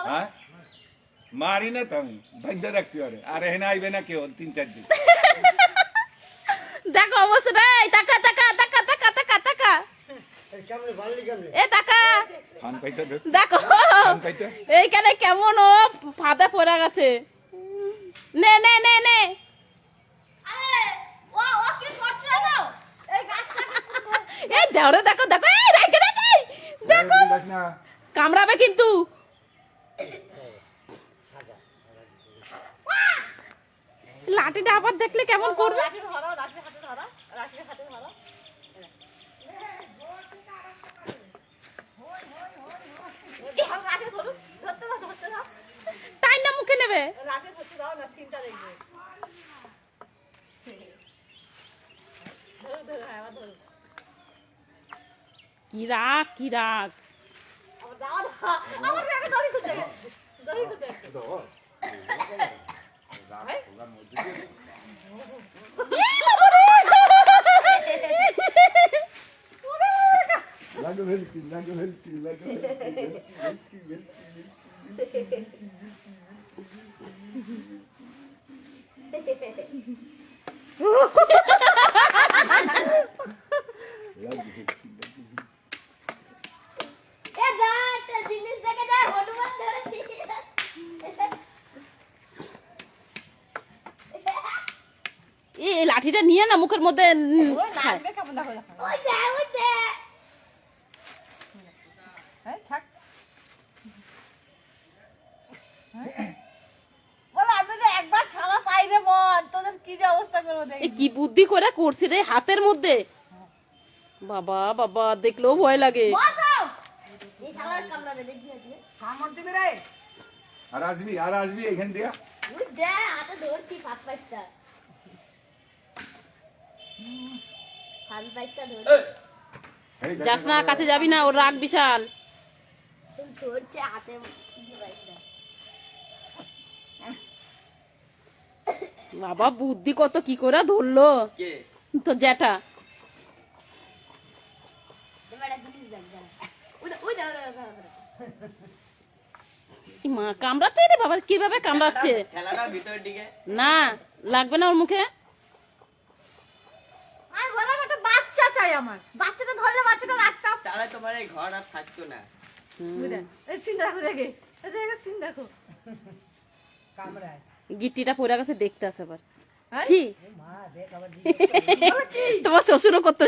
হ্যাঁ মারি না তো আমি ভাইদা রাখছি আরে আর এখানে আইবে না কেউ 3-4 দিন দেখো অবশ্য রে টাকা টাকা টাকা টাকা টাকা টাকা এ টাকা ফান পাইতে দে দেখো ফান পাইতে এইখানে কেমন ও ফাদা পড়ে গেছে নে নে নে নে আরে ও কি করছে না এই গাছটা এই দেওরে দেখো দেখো এই রাইকে দেখি দেখো কামড়াবে কিন্তু লাঠিটা আবার দেখলে কেমন করবে তাই না মুখে নেবে কি রাগ কি রাগ লাগো হেলকি লাগো হেলকি লাগো এই লাঠিটা নিয়ে না মুখের মধ্যে কি বুদ্ধি করে করছি রে হাতের মধ্যে বাবা বাবা দেখলেও ভয় লাগে আর আসবি এখান দিয়া যাস না কাছে যাবি না ওর রাগ বিশাল বাবা বুদ্ধি কত কি করে ধরলো তো জ্যাঠা মা কামড়াচ্ছে রে বাবা কিভাবে কামড়াচ্ছে না লাগবে না ওর মুখে বাচ্চা চাই আমার বাচ্চাটা ধরলে বাচ্চাটা রাখতাম তাহলে তোমার এই ঘর আর থাকতো না গিট্টিটা পড়ে গেছে দেখতে আছে আবার কি তোমার শ্বশুরও করতো